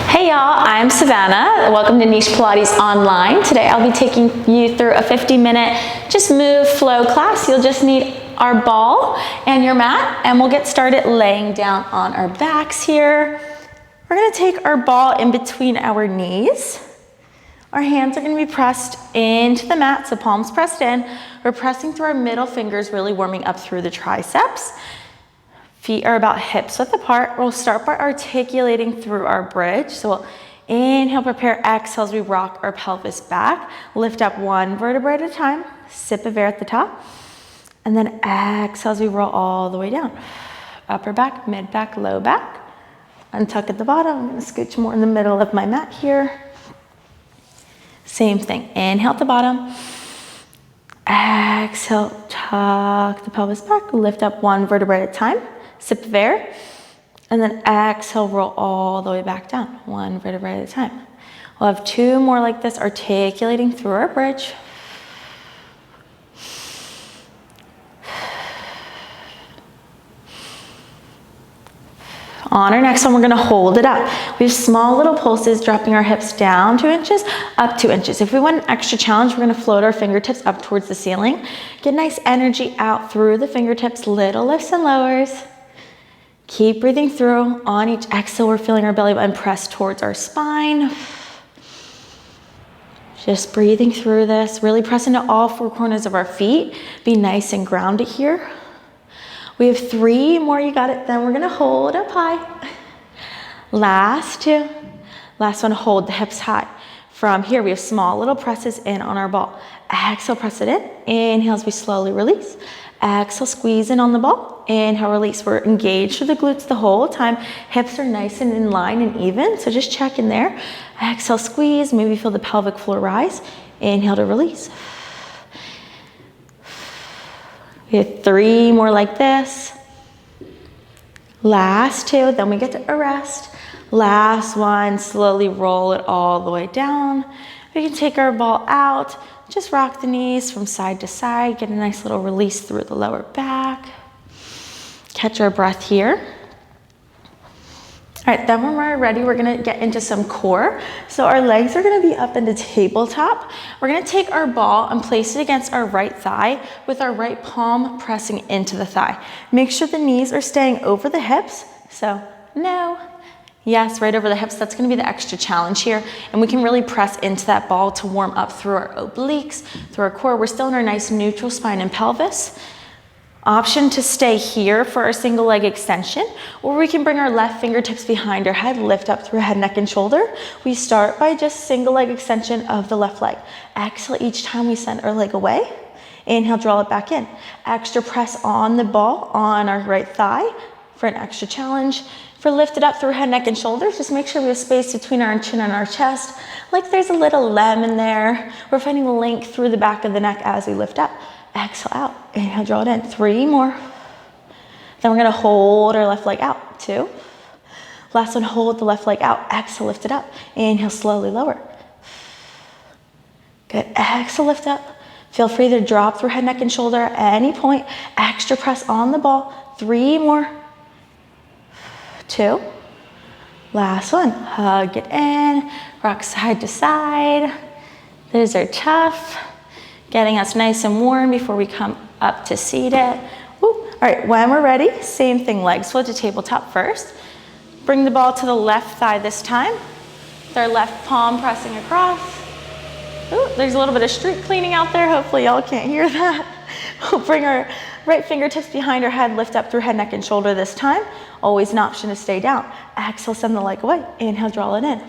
Hey y'all, I'm Savannah. Welcome to Niche Pilates Online. Today I'll be taking you through a 50-minute just move flow class. You'll just need our ball and your mat, and we'll get started laying down on our backs here. We're gonna take our ball in between our knees. Our hands are gonna be pressed into the mat, so palms pressed in. We're pressing through our middle fingers, really warming up through the triceps. Feet are about hips width apart. We'll start by articulating through our bridge. So we'll inhale, prepare, exhale as we rock our pelvis back. Lift up one vertebrae at a time. Sip of air at the top. And then exhale as we roll all the way down. Upper back, mid back, low back. Untuck at the bottom. I'm gonna scooch more in the middle of my mat here. Same thing. Inhale at the bottom. Exhale, tuck the pelvis back. Lift up one vertebrae at a time. Sip of air, and then exhale, roll all the way back down, one vertebrae at a time. We'll have two more like this, articulating through our bridge. On our next one, we're gonna hold it up. We have small little pulses, dropping our hips down 2 inches, up 2 inches. If we want an extra challenge, we're gonna float our fingertips up towards the ceiling. Get nice energy out through the fingertips, little lifts and lowers. Keep breathing through. On each exhale, we're feeling our belly button press towards our spine. Just breathing through this, really press into all four corners of our feet. Be nice and grounded here. We have 3 more, you got it. Then we're gonna hold up high. Last 2. Last one, hold the hips high. From here, we have small little presses in on our ball. Exhale, press it in. Inhale as we slowly release. Exhale, squeeze in on the ball. Inhale, release. We're engaged with the glutes the whole time. Hips are nice and in line and even, so just check in there. Exhale, squeeze. Maybe feel the pelvic floor rise. Inhale to release. We have 3 more like this. Last 2, then we get to arrest. Last one, slowly roll it all the way down. We can take our ball out, just rock the knees from side to side, get a nice little release through the lower back. Catch our breath here. All right, then when we're ready, we're gonna get into some core. So our legs are gonna be up into tabletop. We're gonna take our ball and place it against our right thigh with our right palm pressing into the thigh. Make sure the knees are staying over the hips. So no, yes, right over the hips. That's gonna be the extra challenge here. And we can really press into that ball to warm up through our obliques, through our core. We're still in our nice neutral spine and pelvis. Option to stay here for our single leg extension, or we can bring our left fingertips behind our head, lift up through head, neck, and shoulder. We start by just single leg extension of the left leg. Exhale each time we send our leg away. Inhale, draw it back in. Extra press on the ball on our right thigh for an extra challenge. For lift it up through head, neck, and shoulders, just make sure we have space between our chin and our chest, like there's a little lemon there. We're finding length through the back of the neck as we lift up. Exhale out, inhale, draw it in. 3 more. Then we're gonna hold our left leg out. 2. Last one, hold the left leg out. Exhale, lift it up. Inhale, slowly lower. Good, exhale, lift up. Feel free to drop through head, neck, and shoulder at any point. Extra press on the ball. 3 more. 2. Last one, hug it in. Rock side to side. Those are tough. Getting us nice and warm before we come up to seated. Woo. All right, when we're ready, same thing, legs float to tabletop first. Bring the ball to the left thigh this time. With our left palm pressing across. Ooh, there's a little bit of street cleaning out there. Hopefully y'all can't hear that. We'll bring our right fingertips behind our head, lift up through head, neck, and shoulder this time. Always an option to stay down. Exhale, send the leg away. Inhale, draw it in.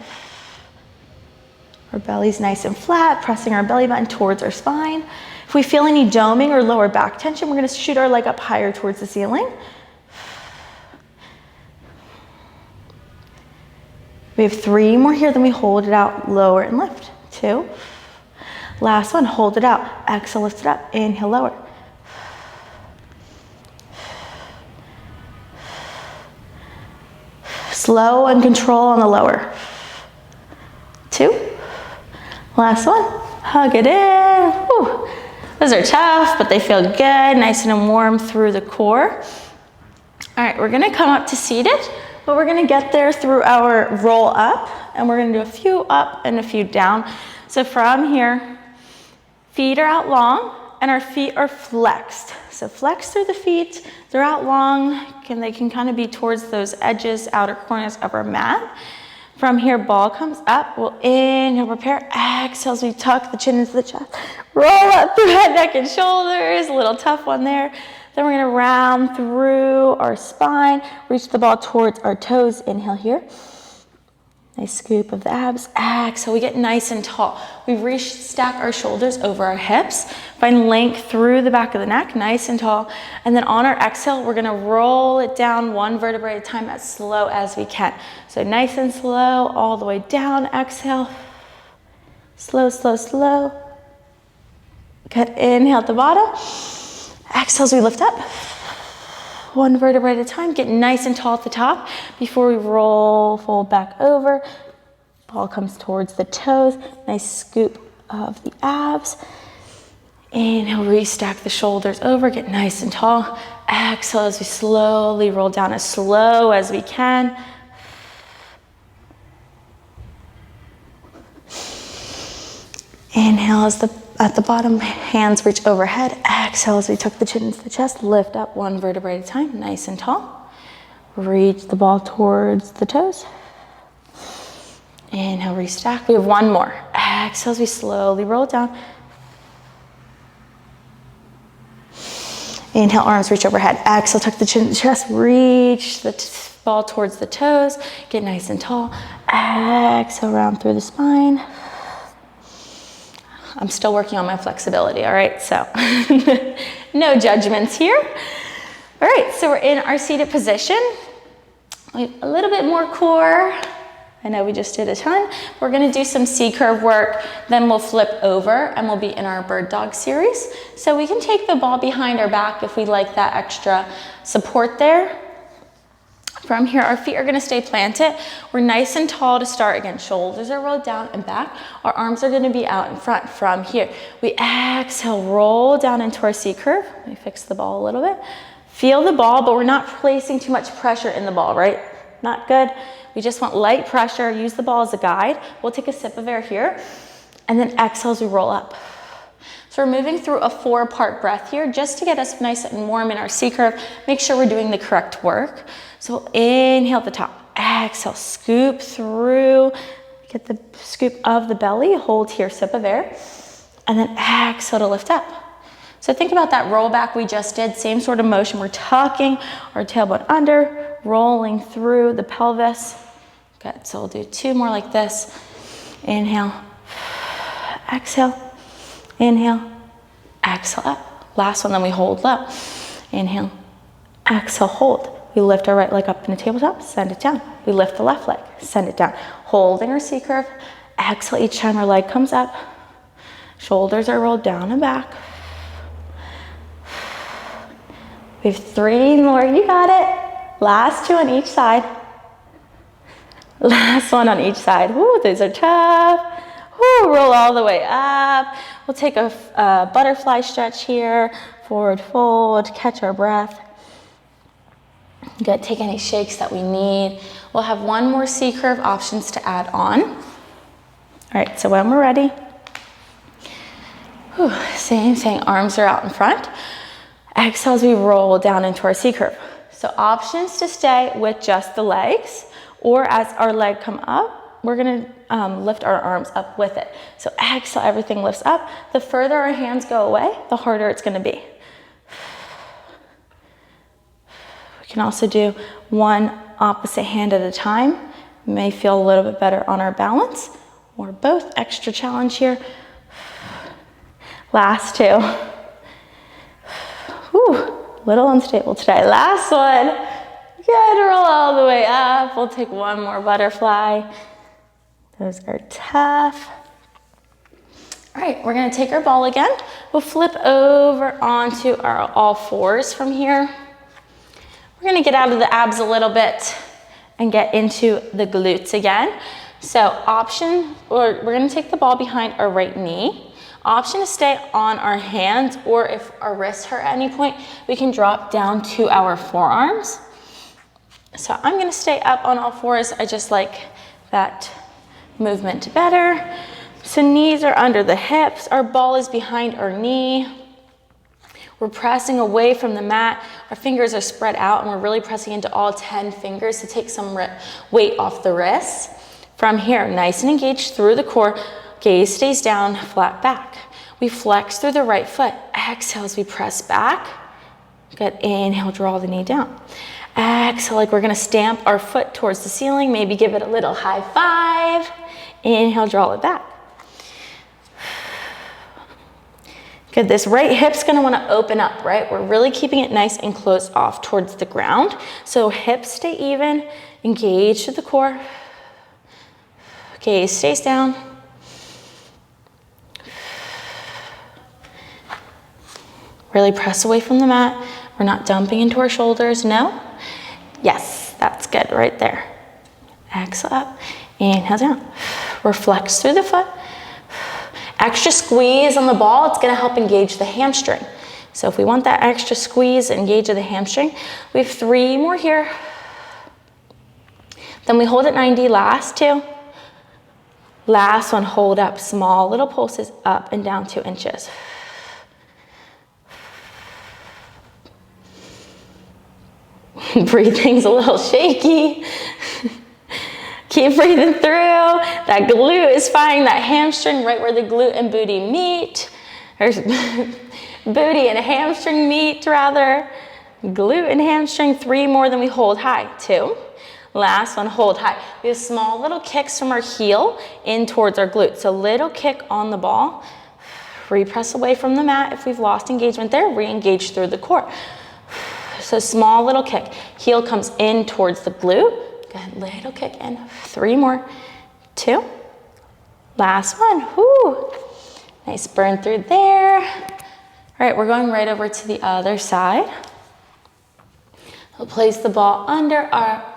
Our belly's nice and flat, pressing our belly button towards our spine. If we feel any doming or lower back tension, we're gonna shoot our leg up higher towards the ceiling. We have 3 more here, then we hold it out, lower and lift. 2. Last one, hold it out. Exhale, lift it up. Inhale, lower. Slow and control on the lower. 2. Last one, hug it in. Whew. Those are tough, but they feel good, nice and warm through the core. All right, we're gonna come up to seated. but we're gonna get there through our roll up, and we're gonna do a few up and a few down. So from here, feet are out long and our feet are flexed. So flex through the feet, they're out long, they can kind of be towards those edges, outer corners of our mat. From here, ball comes up, we'll inhale, prepare, exhale as we tuck the chin into the chest. Roll up through head, neck, and shoulders, a little tough one there. Then we're gonna round through our spine, reach the ball towards our toes, inhale here. Nice scoop of the abs, exhale, we get nice and tall. We stack our shoulders over our hips, find length through the back of the neck, nice and tall. And then on our exhale, we're gonna roll it down one vertebrae at a time as slow as we can. So nice and slow, all the way down, exhale. Slow, slow, slow. Good, inhale at the bottom. Exhale as we lift up. One vertebrae at a time, get nice and tall at the top before we roll, fold back over. Ball comes towards the toes, nice scoop of the abs. Inhale, restack the shoulders over, get nice and tall. Exhale as we slowly roll down as slow as we can. Inhale as at the bottom, hands reach overhead. Exhale as we tuck the chin into the chest, lift up one vertebrae at a time, nice and tall. Reach the ball towards the toes. Inhale, restack. We have one more. Exhale as we slowly roll down. Inhale, arms reach overhead. Exhale, tuck the chin into the chest, reach the ball towards the toes, get nice and tall. Exhale, round through the spine. I'm still working on my flexibility, all right? So no judgments here. All right, so we're in our seated position. A little bit more core. I know we just did a ton. We're gonna do some C-curve work, then we'll flip over and we'll be in our bird dog series. So we can take the ball behind our back if we like that extra support there. From here, our feet are gonna stay planted. We're nice and tall to start. Again, shoulders are rolled down and back. Our arms are gonna be out in front. From here, we exhale, roll down into our C-curve. Let me fix the ball a little bit. Feel the ball, but we're not placing too much pressure in the ball, right? Not good. We just want light pressure. Use the ball as a guide. We'll take a sip of air here, and then exhale as we roll up. So we're moving through a 4-part breath here just to get us nice and warm in our C-curve. Make sure we're doing the correct work. So we'll inhale at the top, exhale, scoop through, get the scoop of the belly, hold here, sip of air, and then exhale to lift up. So think about that roll back we just did, same sort of motion. We're tucking our tailbone under, rolling through the pelvis. Good, so we'll do 2 more like this. Inhale, exhale, inhale, exhale up. Last one, then we hold low. Inhale, exhale, hold. We lift our right leg up in a tabletop, send it down. We lift the left leg, send it down. Holding our C-curve, exhale each time our leg comes up. Shoulders are rolled down and back. We have 3 more, you got it. Last 2 on each side. Last one on each side. Woo, these are tough. Woo, roll all the way up. We'll take a butterfly stretch here. Forward fold, catch our breath. Good, take any shakes that we need. We'll have 1 more C-curve options to add on. All right, so when we're ready, same thing, arms are out in front. Exhale as we roll down into our C-curve. So options to stay with just the legs, or as our leg come up, we're gonna lift our arms up with it. So exhale, everything lifts up. The further our hands go away, the harder it's gonna be. We can also do 1 opposite hand at a time. May feel a little bit better on our balance, or both. Extra challenge here. Last 2. Whew, little unstable today. Last one. Good, roll all the way up. We'll take 1 more butterfly. Those are tough. All right, we're gonna take our ball again. We'll flip over onto our all 4s from here. We're gonna get out of the abs a little bit and get into the glutes again. So option, or we're gonna take the ball behind our right knee. Option to stay on our hands, or if our wrists hurt at any point, we can drop down to our forearms. So I'm gonna stay up on all fours. I just like that movement better. So knees are under the hips. Our ball is behind our knee. We're pressing away from the mat. Our fingers are spread out and we're really pressing into all 10 fingers to take some weight off the wrists. From here, nice and engaged through the core. Gaze stays down, flat back. We flex through the right foot. Exhale as we press back. Good, inhale, draw the knee down. Exhale, like we're gonna stamp our foot towards the ceiling. Maybe give it a little high five. Inhale, draw it back. Good, this right hip's gonna wanna open up, right? We're really keeping it nice and closed off towards the ground. So hips stay even, engage to the core. Gaze stays down. Really press away from the mat. We're not dumping into our shoulders, no? Yes, that's good, right there. Exhale up, inhale down. We're flexed through the foot. Extra squeeze on the ball, it's gonna help engage the hamstring. So if we want that extra squeeze, engage of the hamstring, we have 3 more here. Then we hold at 90, last 2. Last one, hold up, small little pulses up and down 2 inches. Breathing's a little shaky. Keep breathing through. That glute is finding that hamstring right where the glute and booty meet. Or booty and hamstring meet, rather. Glute and hamstring, 3 more than we hold high. 2. Last one, hold high. We have small little kicks from our heel in towards our glute. So little kick on the ball. Repress away from the mat. If we've lost engagement there, re-engage through the core. So small little kick. Heel comes in towards the glute. Good, little kick in. 3 more. 2. Last one. Whoo. Nice burn through there. All right, we're going right over to the other side. We'll place the ball under our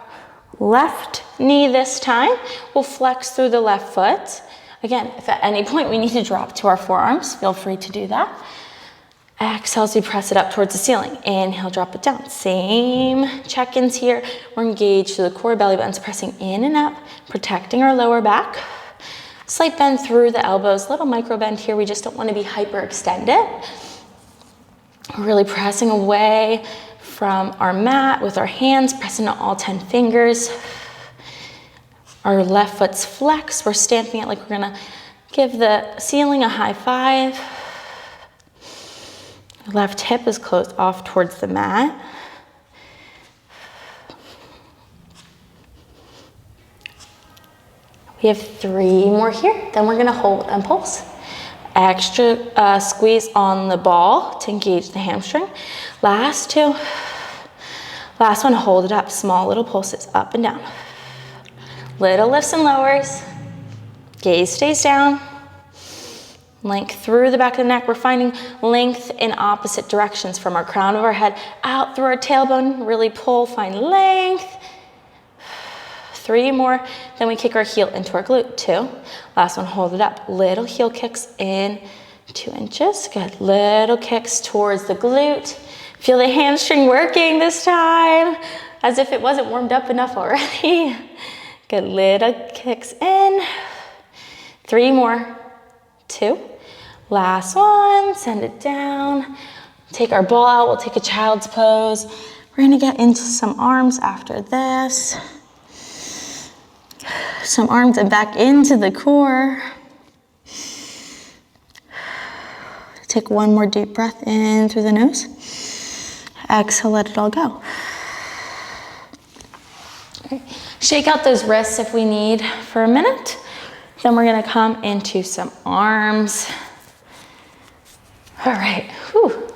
left knee this time. We'll flex through the left foot. Again, if at any point we need to drop to our forearms, feel free to do that. Exhale as we press it up towards the ceiling. Inhale, drop it down. Same check-ins here. We're engaged to the core, belly buttons pressing in and up, protecting our lower back. Slight bend through the elbows, little micro bend here. We just don't want to be hyperextended. We're really pressing away from our mat with our hands, pressing to all 10 fingers. Our left foot's flexed. We're stamping it like we're gonna give the ceiling a high five. Left hip is closed off towards the mat. We have 3 more here. Then we're gonna hold and pulse. Extra squeeze on the ball to engage the hamstring. Last 2. Last one, hold it up. Small little pulses up and down. Little lifts and lowers. Gaze stays down. Length through the back of the neck. We're finding length in opposite directions from our crown of our head out through our tailbone. Really pull, find length. 3 more. Then we kick our heel into our glute. 2. Last one, hold it up. Little heel kicks in 2 inches. Good. Little kicks towards the glute. Feel the hamstring working this time, as if it wasn't warmed up enough already. Good. Little kicks in. 3 more. 2. Last one, send it down. Take our ball out, we'll take a child's pose. We're gonna get into some arms after this. Some arms and back into the core. Take 1 more deep breath in through the nose. Exhale, let it all go. Okay. Shake out those wrists if we need for a minute. Then we're gonna come into some arms. All right, whew.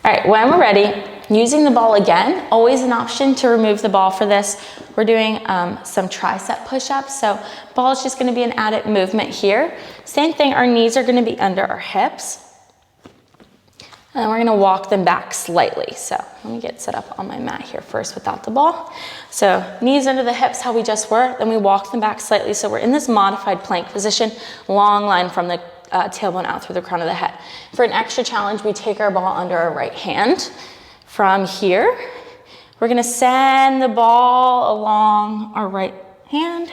All right, when we're ready, using the ball again, always an option to remove the ball for this. We're doing some tricep push-ups, so ball is just gonna be an added movement here. Same thing, our knees are gonna be under our hips. And then we're gonna walk them back slightly. So let me get set up on my mat here first without the ball. So knees under the hips, how we just were, then we walk them back slightly. So we're in this modified plank position, long line from the tailbone out through the crown of the head. For an extra challenge, we take our ball under our right hand. From here, We're gonna send the ball along our right hand,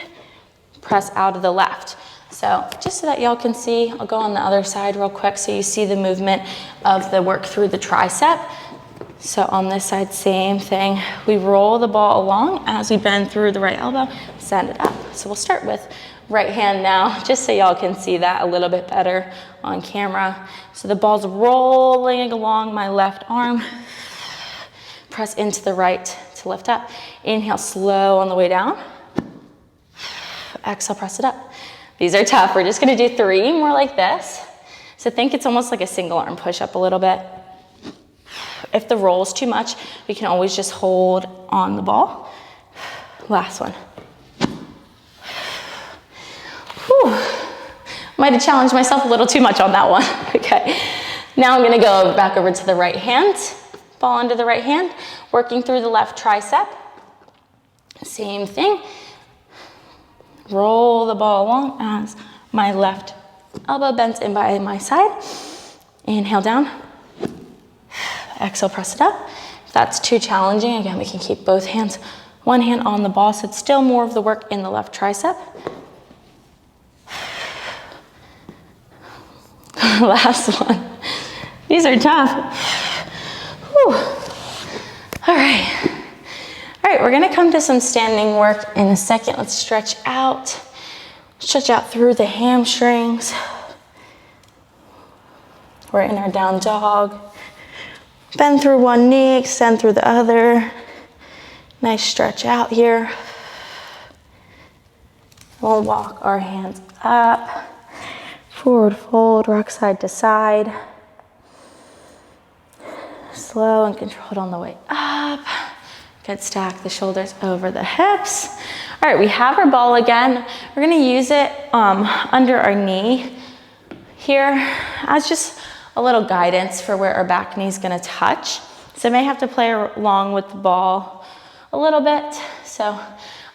press out of the left. So just so that y'all can see, I'll go on the other side real quick so you see the movement of the work through the tricep. So on this side, same thing. We roll the ball along as we bend through the right elbow, send it up. So we'll start with right hand now, just so y'all can see that a little bit better on camera. So the ball's rolling along my left arm. Press into the right to lift up. Inhale, slow on the way down. Exhale, press it up. These are tough. We're just gonna do 3 more like this. So think it's almost like a single arm push-up a little bit. If the roll is too much, we can always just hold on the ball. Last one. Whew. Might have challenged myself a little too much on that one. Okay. Now I'm gonna go back over to the right hand. Ball into the right hand, working through the left tricep. Same thing. Roll the ball along as my left elbow bends in by my side. Inhale down. Exhale, press it up. If that's too challenging, again, we can keep both hands, one hand on the ball, so it's still more of the work in the left tricep. Last one. These are tough. Whew. All right. All right, we're gonna come to some standing work in a second. Let's stretch out through the hamstrings. We're in our down dog. Bend through one knee, extend through the other. Nice stretch out here. We'll walk our hands up. Forward fold, rock side to side. Slow and controlled on the way up. Good, stack the shoulders over the hips. All right, we have our ball again. We're gonna use it under our knee here as just a little guidance for where our back knee is gonna touch. So I may have to play along with the ball a little bit. So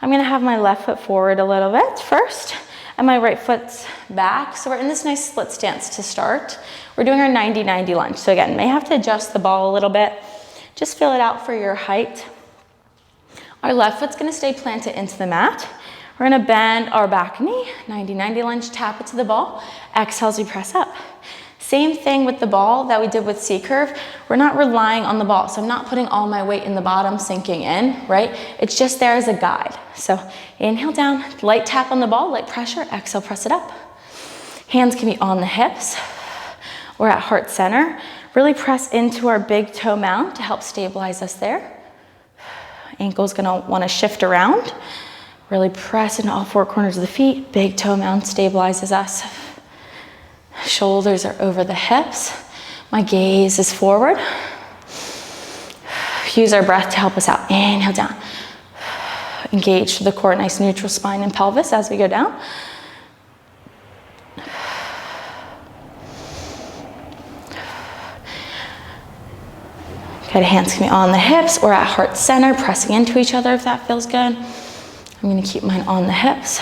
I'm gonna have my left foot forward a little bit first, and my right foot's back. So we're in this nice split stance to start. We're doing our 90-90 lunge. So again, may have to adjust the ball a little bit. Just feel it out for your height. Our left foot's gonna stay planted into the mat. We're gonna bend our back knee, 90-90 lunge, tap it to the ball. Exhale as we press up. Same thing with the ball that we did with C-curve. We're not relying on the ball. So I'm not putting all my weight in the bottom, sinking in, right? It's just there as a guide. So inhale down, light tap on the ball, light pressure, exhale, press it up. Hands can be on the hips. We're at heart center. Really press into our big toe mound to help stabilize us there. Ankle's gonna wanna shift around. Really press into all 4 corners of the feet. Big toe mound stabilizes us. Shoulders are over the hips. My gaze is forward. Use our breath to help us out. Inhale down. Engage the core, nice neutral spine and pelvis as we go down. Good, hands can be on the hips or at heart center, pressing into each other if that feels good. I'm gonna keep mine on the hips.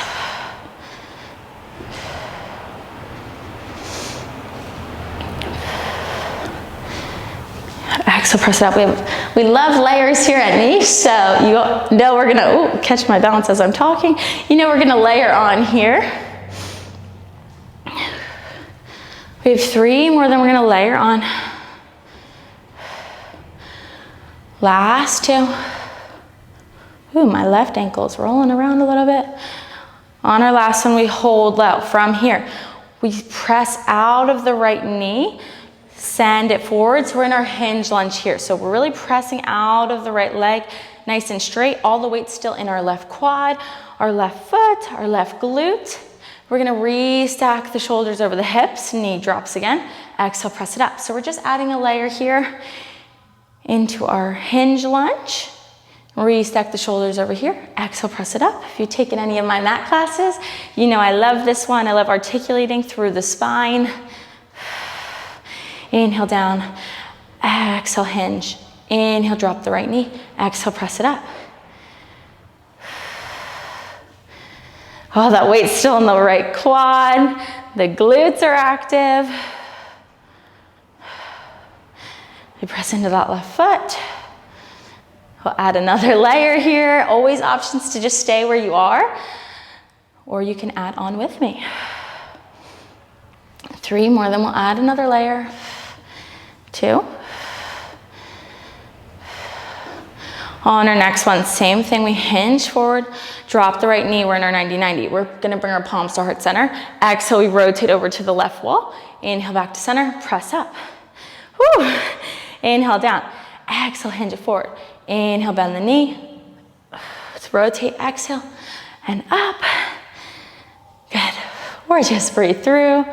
Exhale, press it up. We love layers here at Niche, so you know we're gonna, catch my balance as I'm talking. You know we're gonna layer on here. We have 3 more, then we're gonna layer on. Last 2. Ooh, my left ankle is rolling around a little bit. On our last one, we hold low from here. We press out of the right knee, send it forward. So we're in our hinge lunge here. So we're really pressing out of the right leg, nice and straight. All the weight's still in our left quad, our left foot, our left glute. We're gonna restack the shoulders over the hips, knee drops again. Exhale, press it up. So we're just adding a layer here into our hinge lunge. Restack the shoulders over here. Exhale, press it up. If you've taken any of my mat classes, you know I love this one. I love articulating through the spine. Inhale down, exhale, hinge. Inhale, drop the right knee. Exhale, press it up. Oh, that weight's still in the right quad. The glutes are active. You press into that left foot. We'll add another layer here. Always options to just stay where you are, or you can add on with me. 3 more, then we'll add another layer. 2. On our next one, same thing, we hinge forward, drop the right knee, we're in our 90-90. We're gonna bring our palms to heart center. Exhale, we rotate over to the left wall. Inhale back to center, press up. Whew. Inhale down, exhale, hinge it forward. Inhale, bend the knee. Let's rotate, exhale, and up. Good, or just breathe through.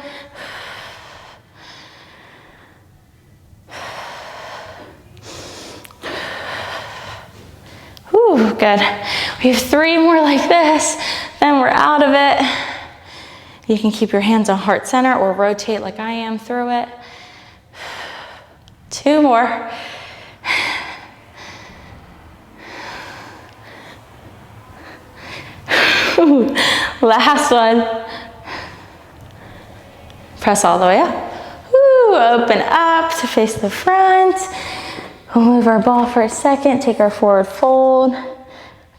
Ooh, good. We have 3 more like this, then we're out of it. You can keep your hands on heart center or rotate like I am through it. 2 more. Ooh, last one. Press all the way up. Ooh, open up to face the front. We'll move our ball for a second, take our forward fold,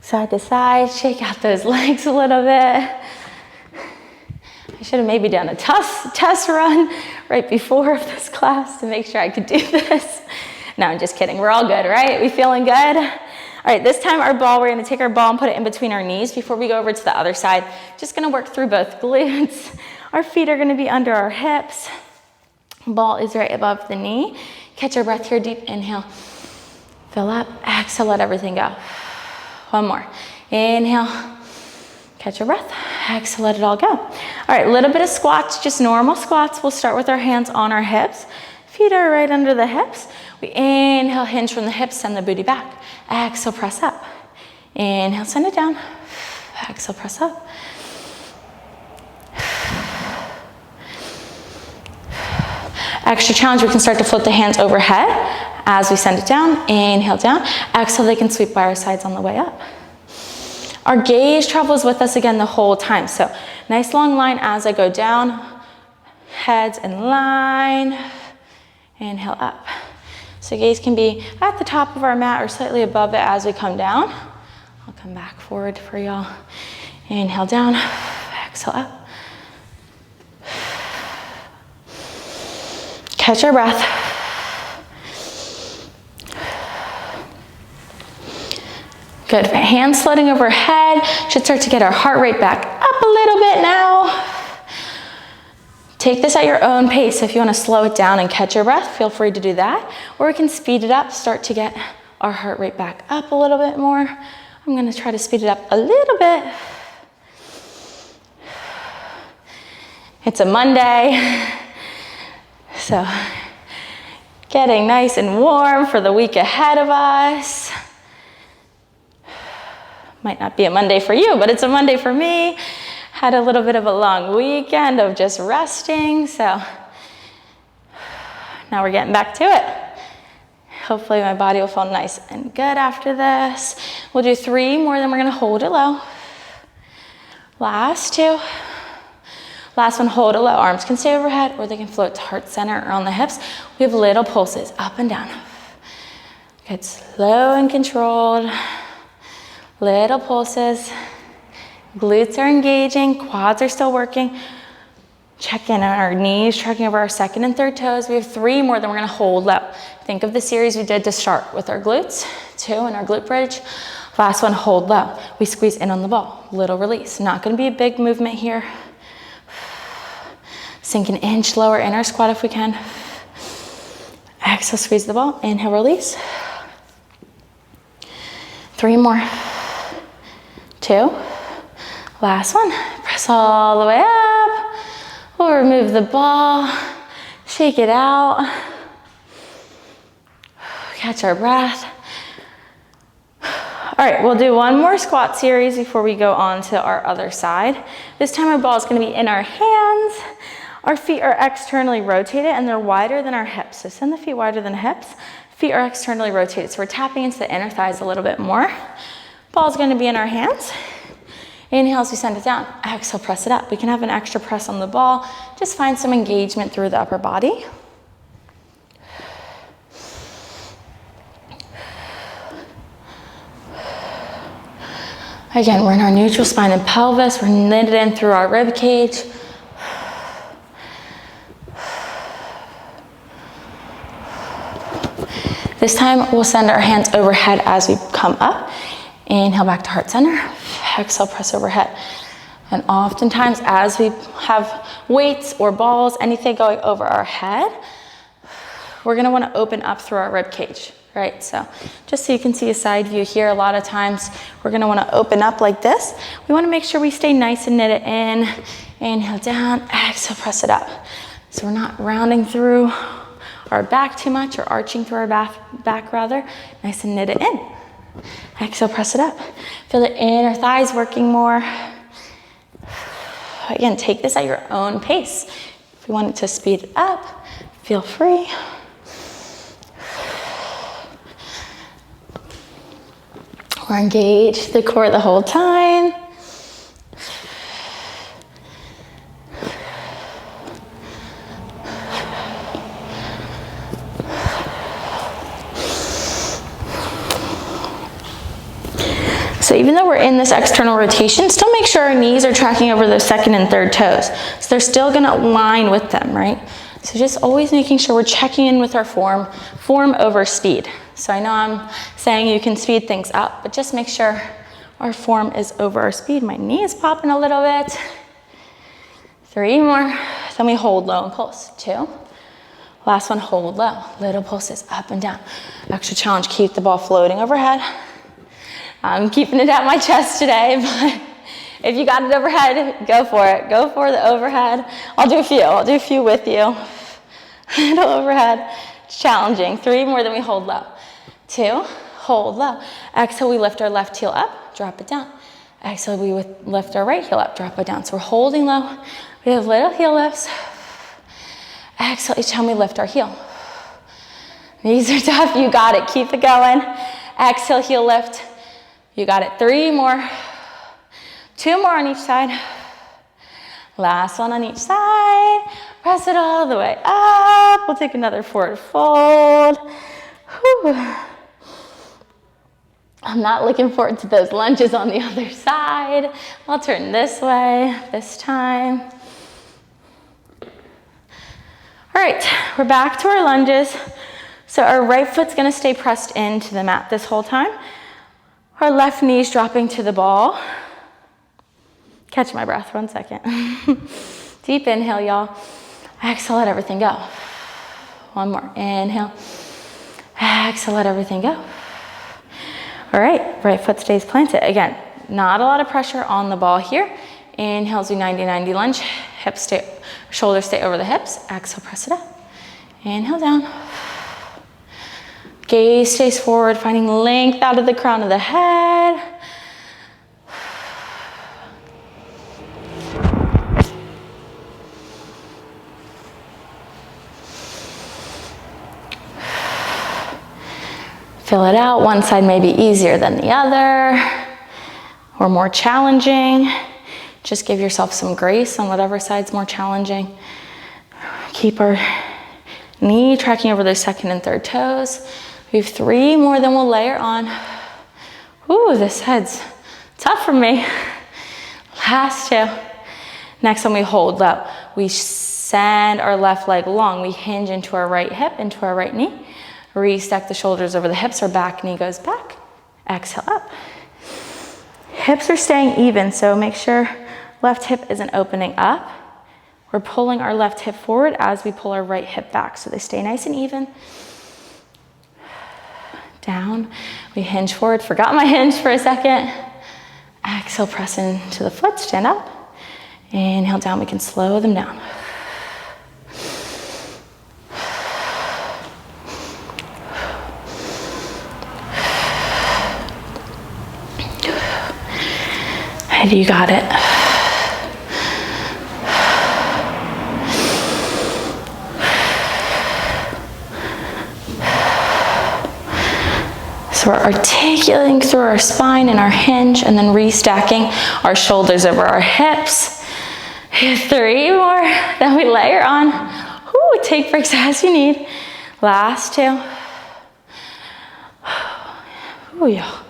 side to side, shake out those legs a little bit. I should have maybe done a test run right before this class to make sure I could do this. No, I'm just kidding. We're all good, right? We feeling good? All right, this time our ball, we're gonna take our ball and put it in between our knees before we go over to the other side. Just gonna work through both glutes. Our feet are gonna be under our hips. Ball is right above the knee. Catch our breath here, deep inhale. Fill up, exhale, let everything go. 1 more. Inhale, catch your breath. Exhale, let it all go. All right, a little bit of squats, just normal squats. We'll start with our hands on our hips. Feet are right under the hips. We inhale, hinge from the hips, send the booty back. Exhale, press up. Inhale, send it down. Exhale, press up. Extra challenge, we can start to float the hands overhead as we send it down. Inhale down. Exhale, they can sweep by our sides on the way up. Our gaze travels with us again the whole time. So nice long line as I go down. Heads in line. Inhale up. So gaze can be at the top of our mat or slightly above it as we come down. I'll come back forward for y'all. Inhale down. Exhale up. Catch our breath. Good, hands floating overhead. Should start to get our heart rate back up a little bit now. Take this at your own pace. If you want to slow it down and catch your breath, feel free to do that. Or we can speed it up, start to get our heart rate back up a little bit more. I'm going to try to speed it up a little bit. It's a Monday. So, getting nice and warm for the week ahead of us. Might not be a Monday for you, but it's a Monday for me. Had a little bit of a long weekend of just resting, so now we're getting back to it. Hopefully my body will feel nice and good after this. We'll do 3 more, then we're gonna hold it low. Last 2. Last one, hold it low. Arms can stay overhead or they can float to heart center or on the hips. We have little pulses up and down. Good, slow and controlled. Little pulses. Glutes are engaging, quads are still working. Check in on our knees, tracking over our second and third toes. We have 3 more, then we're gonna hold low. Think of the series we did to start with our glutes, 2 in our glute bridge. Last one, hold low. We squeeze in on the ball, little release. Not gonna be a big movement here. Sink an inch lower in our squat if we can. Exhale, squeeze the ball. Inhale, release. 3 more. 2. Last one. Press all the way up. We'll remove the ball. Shake it out. Catch our breath. All right, we'll do 1 more squat series before we go on to our other side. This time our ball is gonna be in our hands. Our feet are externally rotated and they're wider than our hips. So send the feet wider than the hips. Feet are externally rotated. So we're tapping into the inner thighs a little bit more. Ball's gonna be in our hands. Inhale as we send it down. Exhale, press it up. We can have an extra press on the ball. Just find some engagement through the upper body. Again, we're in our neutral spine and pelvis. We're knitted in through our rib cage. This time, we'll send our hands overhead as we come up. Inhale back to heart center. Exhale, press overhead. And oftentimes, as we have weights or balls, anything going over our head, we're gonna wanna open up through our rib cage, right? So just so you can see a side view here, a lot of times we're gonna wanna open up like this. We wanna make sure we stay nice and knit it in. Inhale down, exhale, press it up. So we're not rounding through our back too much or arching through our back rather. Nice and knit it in. Exhale, press it up. Feel the inner thighs working more. Again, take this at your own pace. If you want it to speed it up, feel free. Or engage the core the whole time. So even though we're in this external rotation, still make sure our knees are tracking over those second and third toes. So they're still gonna align with them, right? So just always making sure we're checking in with our form over speed. So I know I'm saying you can speed things up, but just make sure our form is over our speed. My knee is popping a little bit. 3 more, then we hold low and pulse. 2. Last one, hold low. Little pulses up and down. Extra challenge, keep the ball floating overhead. I'm keeping it at my chest today, but if you got it overhead, go for it. Go for the overhead. I'll do a few with you. Little overhead, it's challenging. 3 more, then we hold low. 2, hold low. Exhale, we lift our left heel up, drop it down. Exhale, we lift our right heel up, drop it down. So we're holding low. We have little heel lifts. Exhale, each time we lift our heel. These are tough, you got it, keep it going. Exhale, heel lift. You got it, 3 more. 2 more on each side. Last one on each side. Press it all the way up. We'll take another forward fold. Whew. I'm not looking forward to those lunges on the other side. I'll turn this way this time. All right, we're back to our lunges. So our right foot's gonna stay pressed into the mat this whole time. Our left knee's dropping to the ball. Catch my breath, 1 second. Deep inhale, y'all. Exhale, let everything go. 1 more, inhale. Exhale, let everything go. All right, right foot stays planted. Again, not a lot of pressure on the ball here. Inhale, do 90-90 lunge. Hips stay, shoulders stay over the hips. Exhale, press it up. Inhale down. Gaze stays forward, finding length out of the crown of the head. Fill it out. One side may be easier than the other or more challenging. Just give yourself some grace on whatever side's more challenging. Keep our knee tracking over those second and third toes. We have 3 more, then we'll layer on. Ooh, this head's tough for me. Last 2. Next one, we hold low. We send our left leg long. We hinge into our right hip, into our right knee. Restack the shoulders over the hips. Our back knee goes back. Exhale up. Hips are staying even, so make sure left hip isn't opening up. We're pulling our left hip forward as we pull our right hip back, so they stay nice and even. Down, we hinge forward. Forgot my hinge for a second. Exhale, press into the foot, stand up. Inhale down, we can slow them down. And you got it. So we're articulating through our spine and our hinge and then restacking our shoulders over our hips. 3 more, then we layer on. Ooh, take breaks as you need. Last 2. Ooh, y'all.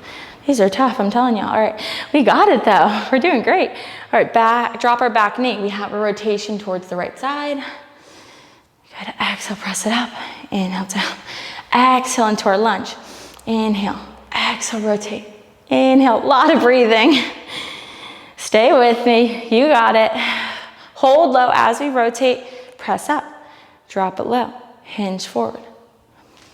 These are tough, I'm telling you. All right, we got it though. We're doing great. All right, back, drop our back knee. We have a rotation towards the right side. Good, exhale, press it up. Inhale, down. Exhale into our lunge. Inhale, exhale, rotate. Inhale, a lot of breathing. Stay with me, you got it. Hold low as we rotate, press up. Drop it low, hinge forward.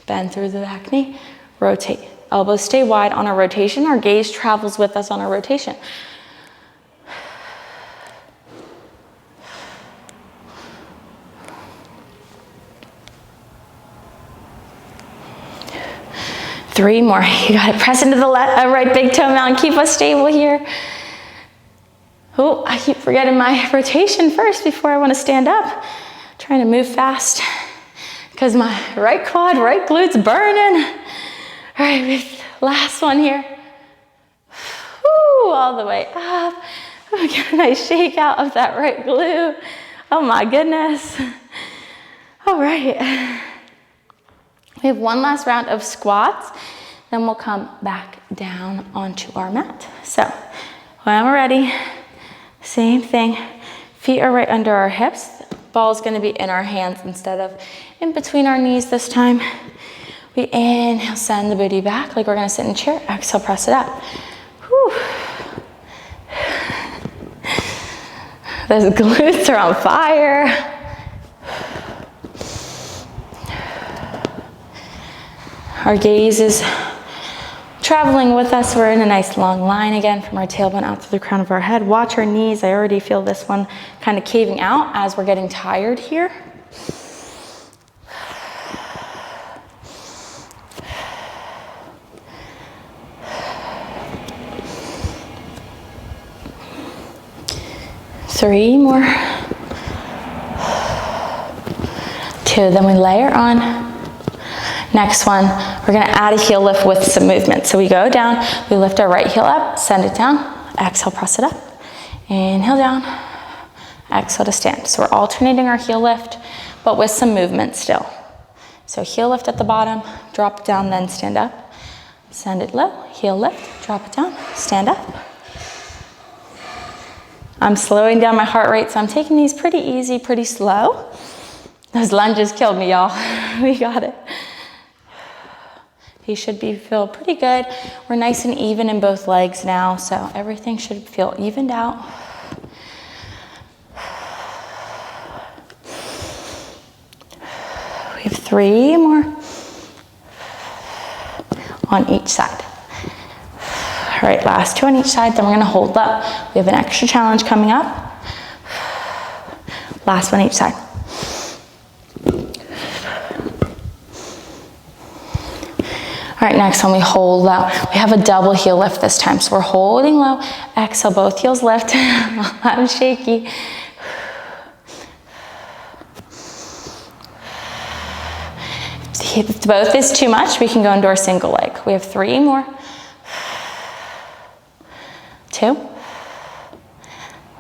Bend through the back knee, rotate. Elbows stay wide on our rotation. Our gaze travels with us on our rotation. Three more. You got it. Press into the right big toe mountain. Keep us stable here. Oh, I keep forgetting my rotation first before I want to stand up. Trying to move fast because my right quad, right glute's burning. All right, last one here. Woo, all the way up. Get a nice shake out of that right glute. Oh my goodness. All right. We have one last round of squats, then we'll come back down onto our mat. So when we're ready, same thing. Feet are right under our hips. Ball's gonna be in our hands instead of in between our knees this time. We inhale, send the booty back like we're gonna sit in a chair. Exhale, press it up. Whew. Those glutes are on fire. Our gaze is traveling with us. We're in a nice long line again from our tailbone out to the crown of our head. Watch our knees. I already feel this one kind of caving out as we're getting tired here. Three more. Two, then we layer on. Next one, we're gonna add a heel lift with some movement. So we go down, we lift our right heel up, send it down, exhale, press it up. Inhale down, exhale to stand. So we're alternating our heel lift, but with some movement still. So heel lift at the bottom, drop it down, then stand up. Send it low, heel lift, drop it down, stand up. I'm slowing down my heart rate, so I'm taking these pretty easy, pretty slow. Those lunges killed me, y'all. We got it. You should feel pretty good. We're nice and even in both legs now, so everything should feel evened out. We have three more on each side. All right, last two on each side, then we're gonna hold up. We have an extra challenge coming up. Last one each side. All right, next one we hold low. We have a double heel lift this time. So we're holding low, exhale, both heels lift. I'm shaky. If both is too much, we can go into our single leg. We have three more. Two.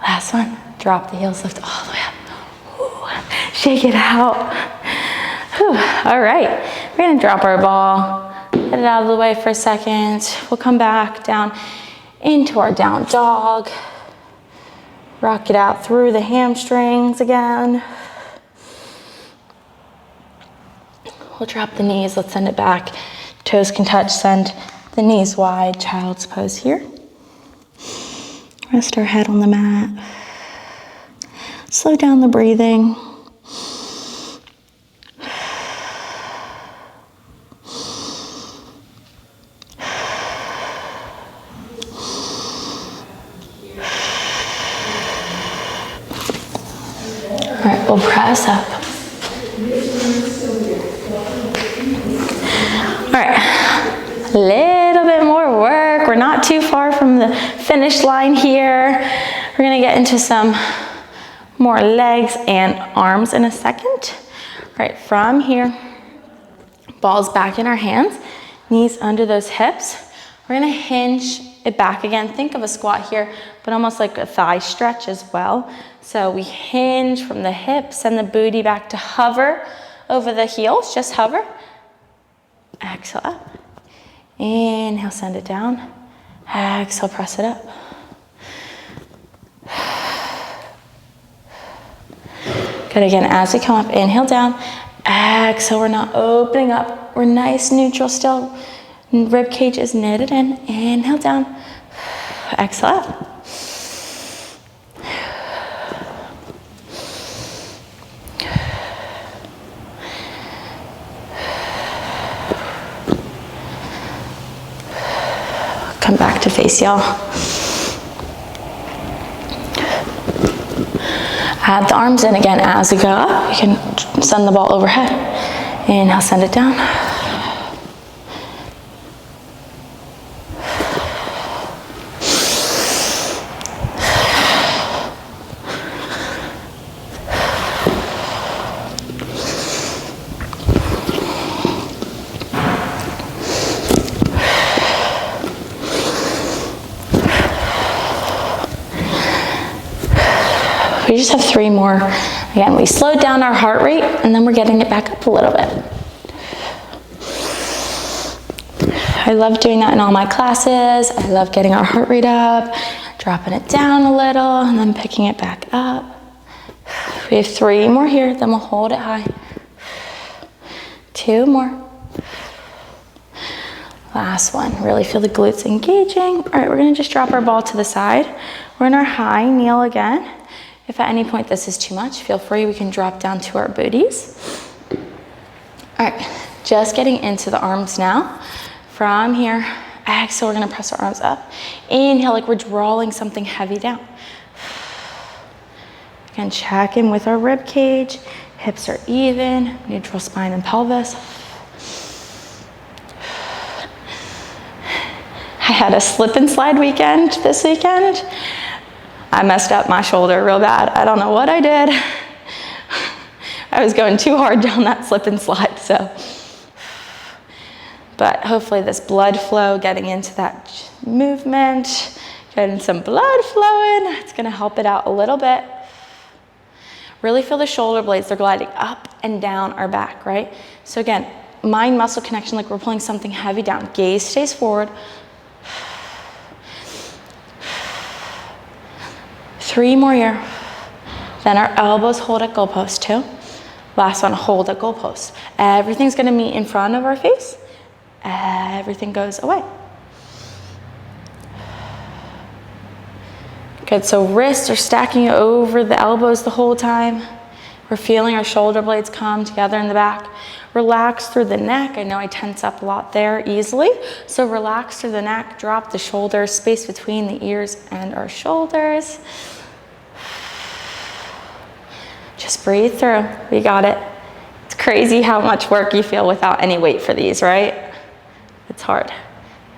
Last one. Drop the heels, lift all the way up. Ooh, shake it out. Whew. All right, we're gonna drop our ball. Get it out of the way for a second. We'll come back down into our down dog. Rock it out through the hamstrings again. We'll drop the knees, let's send it back. Toes can touch, send the knees wide, child's pose here. Rest our head on the mat. Slow down the breathing. All right, we'll press up. All right, a little bit more work. We're not too far from the finish line here. We're gonna get into some more legs and arms in a second. All right, from here, balls back in our hands, knees under those hips. We're gonna hinge it back again. Think of a squat here, but almost like a thigh stretch as well. So we hinge from the hips, send the booty back to hover over the heels, just hover. Exhale up. Inhale, send it down. Exhale, press it up. Good, again, as we come up, inhale down. Exhale, we're not opening up. We're nice, neutral still. Rib cage is knitted in. Inhale down. Exhale up. Come back to face, y'all. Add the arms in again as we go up. You can send the ball overhead. Inhale, send it down. We just have 3 more. Again, we slowed down our heart rate and then we're getting it back up a little bit. I love doing that in all my classes. I love getting our heart rate up, dropping it down a little, and then picking it back up. We have 3 more here, then we'll hold it high. 2 more. Last one. Really feel the glutes engaging. All right, we're gonna just drop our ball to the side. We're in our high kneel again. If at any point this is too much, feel free, we can drop down to our booties. All right, just getting into the arms now. From here, exhale, we're gonna press our arms up. Inhale, like we're drawing something heavy down. Again, check in with our rib cage. Hips are even, neutral spine and pelvis. I had a slip and slide weekend this weekend. I messed up my shoulder real bad. I don't know what I did. I was going too hard down that slip and slide, so. But hopefully this blood flow, getting into that movement, getting some blood flowing, it's gonna help it out a little bit. Really feel the shoulder blades, they're gliding up and down our back, right? So again, mind muscle connection, like we're pulling something heavy down. Gaze stays forward. 3 more here. Then our elbows hold at goalpost 2. Last one, hold at goalpost. Everything's gonna meet in front of our face. Everything goes away. Good, so wrists are stacking over the elbows the whole time. We're feeling our shoulder blades come together in the back. Relax through the neck. I know I tense up a lot there easily. So relax through the neck, drop the shoulders, space between the ears and our shoulders. Just breathe through, we got it. It's crazy how much work you feel without any weight for these, right? It's hard.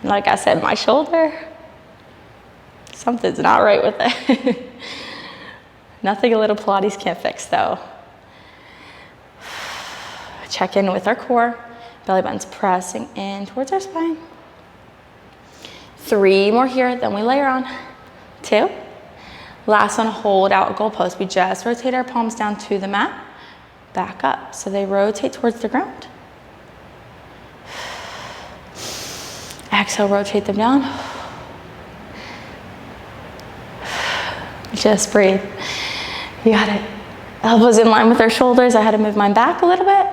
And like I said, my shoulder, something's not right with it. Nothing a little Pilates can't fix though. Check in with our core. Belly button's pressing in towards our spine. 3 more here, then we layer on. 2. Last one, hold out a goalpost. We just rotate our palms down to the mat, back up. So they rotate towards the ground. Exhale, rotate them down. Just breathe. You got it. Elbows in line with our shoulders. I had to move mine back a little bit.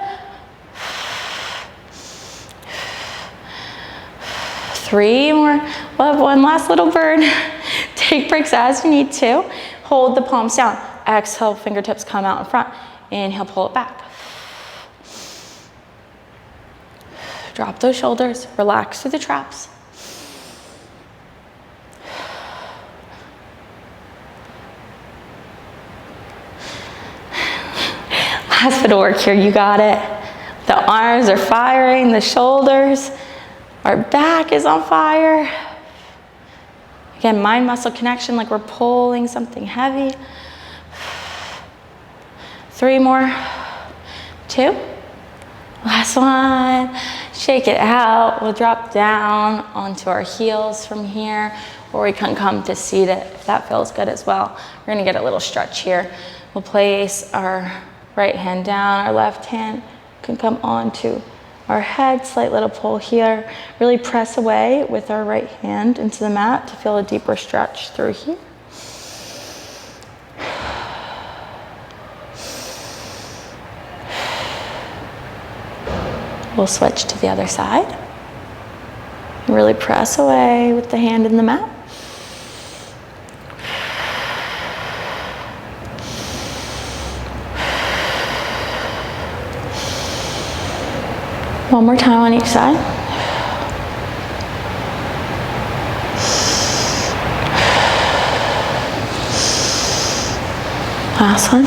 3 more. We'll have one last little burn. Take breaks as you need to. Hold the palms down. Exhale, fingertips come out in front. Inhale, pull it back. Drop those shoulders. Relax through the traps. Last bit of work here, you got it. The arms are firing, the shoulders. Our back is on fire. Again, mind muscle connection, like we're pulling something heavy. 3 more. 2. Last one. Shake it out. We'll drop down onto our heels from here, or we can come to seated if that feels good as well. We're gonna get a little stretch here. We'll place our right hand down, our left hand can come onto our head, slight little pull here. Really press away with our right hand into the mat to feel a deeper stretch through here. We'll switch to the other side. Really press away with the hand in the mat. One more time on each side. Last one.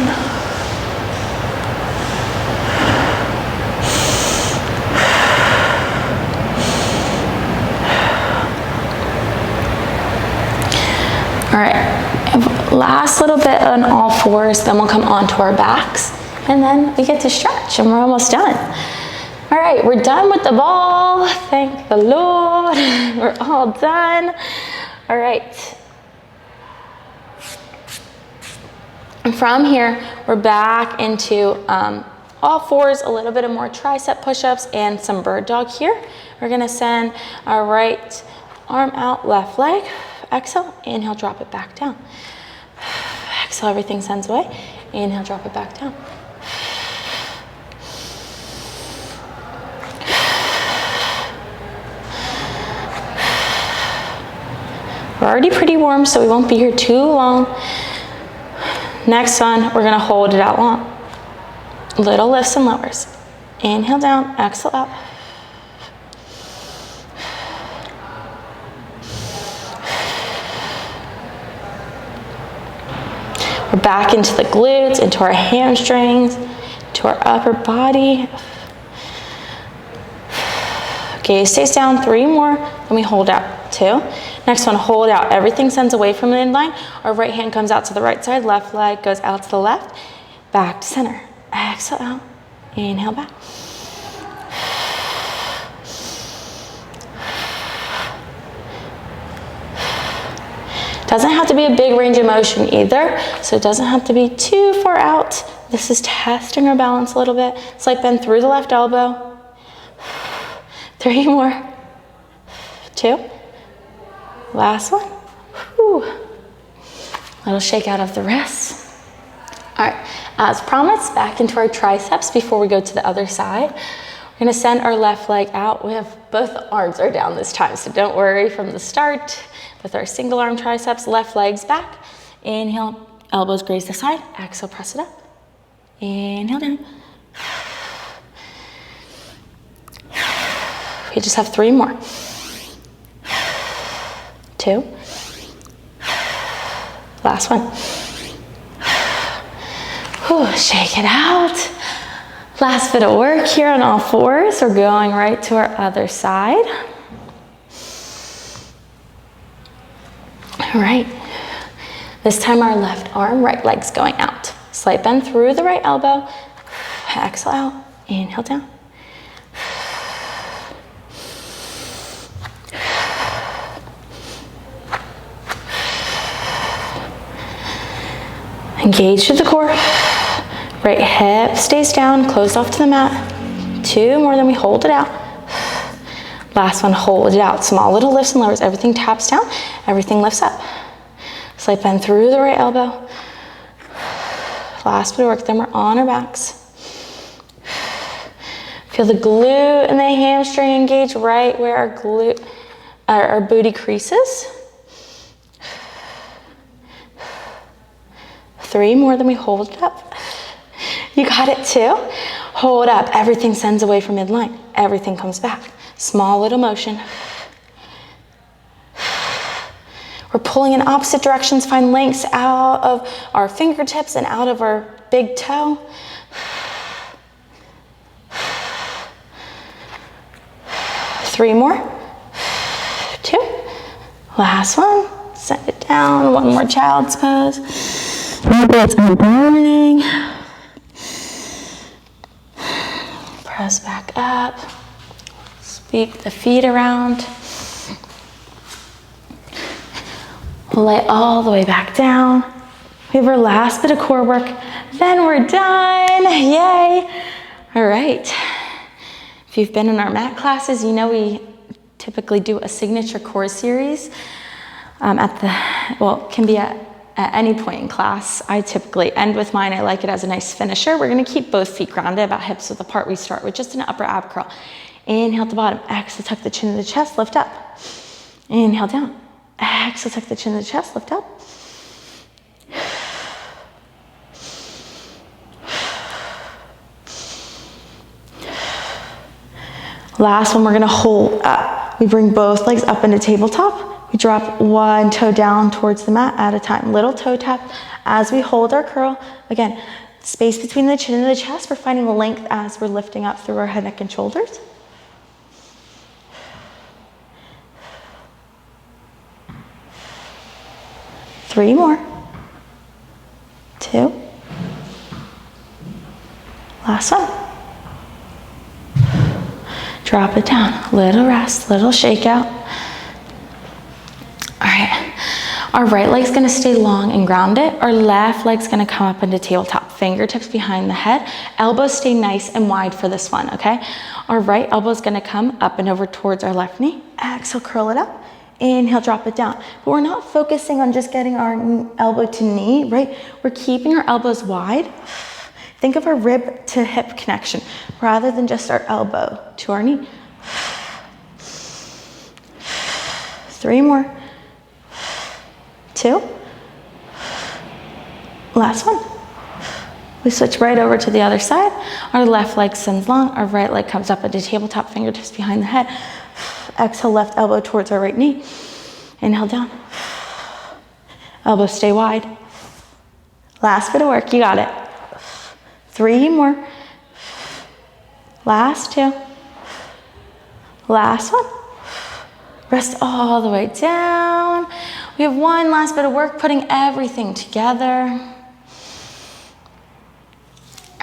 All right, last little bit on all fours, then we'll come onto our backs, and then we get to stretch, and we're almost done. All right, we're done with the ball. Thank the Lord. We're all done. All right. And from here, we're back into all fours, a little bit of more tricep push-ups and some bird dog here. We're gonna send our right arm out, left leg. Exhale, inhale, drop it back down. Exhale, everything sends away. Inhale, drop it back down. We're already pretty warm, so we won't be here too long. Next one, we're gonna hold it out long. Little lifts and lowers. Inhale down, exhale up. We're back into the glutes, into our hamstrings, to our upper body. Gaze stays down, 3 more, then we hold out, 2. Next one, hold out. Everything sends away from the midline. Our right hand comes out to the right side, left leg goes out to the left, back to center. Exhale out, inhale back. Doesn't have to be a big range of motion either, so it doesn't have to be too far out. This is testing our balance a little bit. Slight bend through the left elbow. 3 more. 2. Last one. Whew. Little shake out of the wrists. All right, as promised, back into our triceps before we go to the other side. We're gonna send our left leg out. We have both arms are down this time, so don't worry from the start. With our single arm triceps, left leg's back. Inhale, elbows graze the side. Exhale, press it up. Inhale down. We just have 3 more. 2. Last one. Whew, shake it out. Last bit of work here on all fours. We're going right to our other side. All right. This time our left arm, right leg's going out. Slight bend through the right elbow. Exhale out. Inhale down. Engage to the core. Right hip stays down, closed off to the mat. 2 more, then we hold it out. Last one, hold it out. Small little lifts and lowers. Everything taps down, everything lifts up. Slight bend through the right elbow. Last bit of work, then we're on our backs. Feel the glute and the hamstring engage right where our booty creases. 3 more, then we hold it up. You got it too. Hold up, everything sends away from midline. Everything comes back. Small little motion. We're pulling in opposite directions, find lengths out of our fingertips and out of our big toe. 3 more. 2. Last one. Send it down. One more child's pose. It's burning. Press back up. Sweep the feet around. Lay all the way back down. We have our last bit of core work. Then we're done. Yay. All right. If you've been in our mat classes, you know we typically do a signature core series can be at any point in class. I typically end with mine. I like it as a nice finisher. We're gonna keep both feet grounded, about hips width apart. We start with just an upper ab curl. Inhale at the bottom, exhale, tuck the chin to the chest, lift up. Inhale down, exhale, tuck the chin to the chest, lift up. Last one, we're gonna hold up. We bring both legs up into tabletop. We drop one toe down towards the mat at a time. Little toe tap as we hold our curl. Again, space between the chin and the chest. We're finding length as we're lifting up through our head, neck, and shoulders. Three more. Two. Last one. Drop it down, little rest, little shakeout. All right, our right leg's gonna stay long and grounded. Our left leg's gonna come up into tabletop, fingertips behind the head. Elbows stay nice and wide for this one, okay? Our right elbow's gonna come up and over towards our left knee. Exhale, curl it up. Inhale, drop it down. But we're not focusing on just getting our elbow to knee, right? We're keeping our elbows wide. Think of our rib to hip connection rather than just our elbow to our knee. Three more. Two. Last one. We switch right over to the other side. Our left leg sends long. Our right leg comes up into tabletop, fingertips behind the head. Exhale, left elbow towards our right knee. Inhale down. Elbows stay wide. Last bit of work, you got it. Three more. Last two. Last one. Rest all the way down. We have one last bit of work, putting everything together.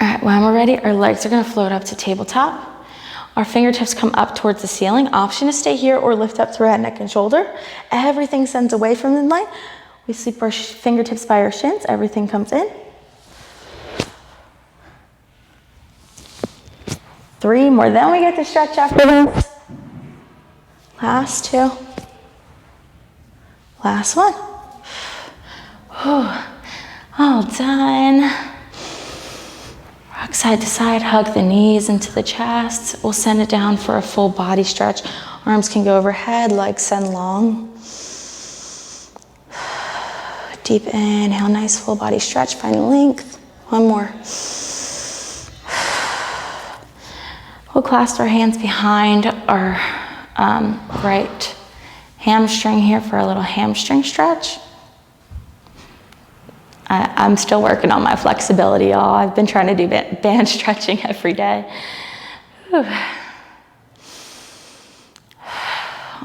All right, when we're ready, our legs are gonna float up to tabletop. Our fingertips come up towards the ceiling. Option to stay here or lift up through head, neck, and shoulder. Everything sends away from the line. We sweep our fingertips by our shins. Everything comes in. Three more, then we get to stretch after this. Last two. Last one. All done. Rock side to side, hug the knees into the chest. We'll send it down for a full body stretch. Arms can go overhead, legs send long. Deep inhale, nice full body stretch, find length. One more. We'll clasp our hands behind our right hamstring here for a little hamstring stretch. I'm still working on my flexibility, y'all. I've been trying to do band stretching every day. Whew.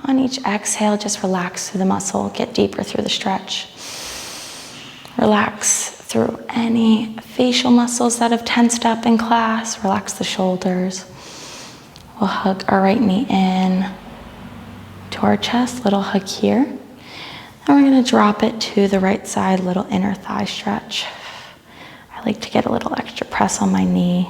On each exhale, just relax through the muscle, get deeper through the stretch. Relax through any facial muscles that have tensed up in class. Relax the shoulders. We'll hug our right knee in to our chest, little hug here. And we're gonna drop it to the right side, little inner thigh stretch. I like to get a little extra press on my knee.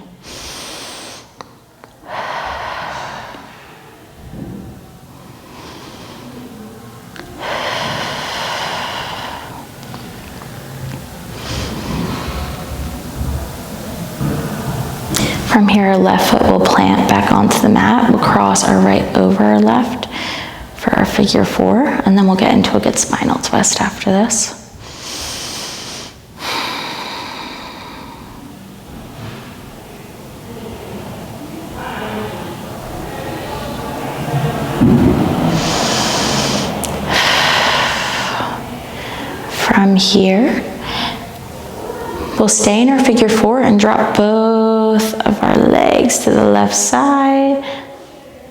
From here, our left foot will plant back onto the mat. We'll cross our right over our left for our figure four, and then we'll get into a good spinal twist after this. From here, we'll stay in our figure four and drop both of our legs to the left side.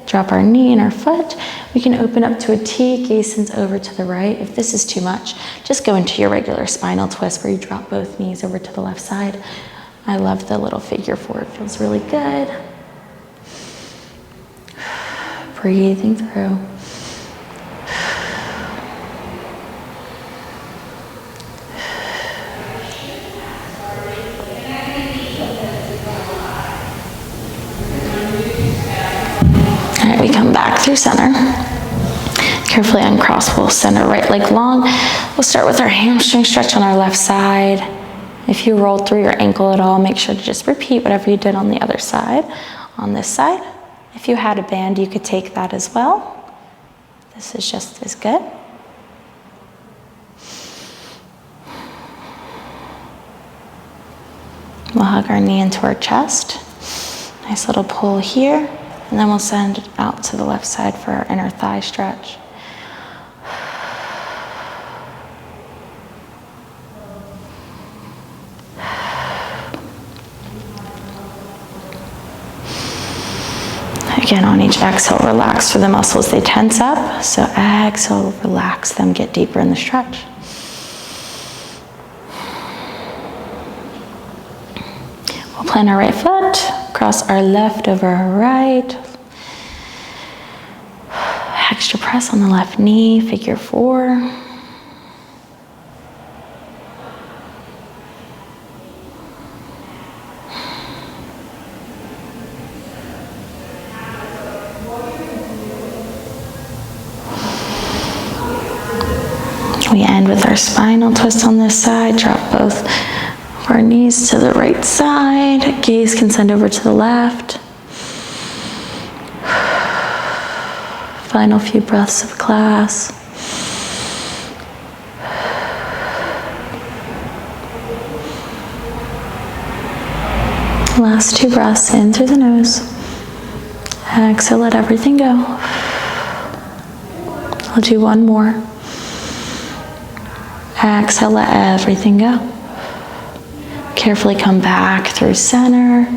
Drop our knee and our foot. We can open up to a T, gaze sends over to the right. If this is too much, just go into your regular spinal twist where you drop both knees over to the left side. I love the little figure four, it feels really good. Breathing through. through center. Carefully uncross, we'll send our right leg long. We'll start with our hamstring stretch on our left side. If you rolled through your ankle at all, make sure to just repeat whatever you did on the other side. On this side, if you had a band, you could take that as well. This is just as good. We'll hug our knee into our chest. Nice little pull here. And then we'll send it out to the left side for our inner thigh stretch. Again, on each exhale, relax through the muscles. They tense up. So exhale, relax them, get deeper in the stretch. We'll plant our right foot, cross our left over our right. Extra press on the left knee, figure 4. We end with our spinal twist on this side. Drop both of our knees to the right side. Gaze can send over to the left. Final few breaths of class. Last 2 breaths in through the nose. Exhale, let everything go. I'll do 1 more. Exhale, let everything go. Carefully come back through center.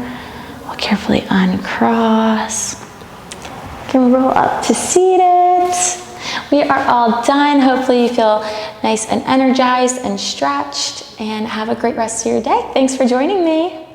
We'll carefully uncross. Can roll up to seated. We are all done. Hopefully you feel nice and energized and stretched, and have a great rest of your day. Thanks for joining me.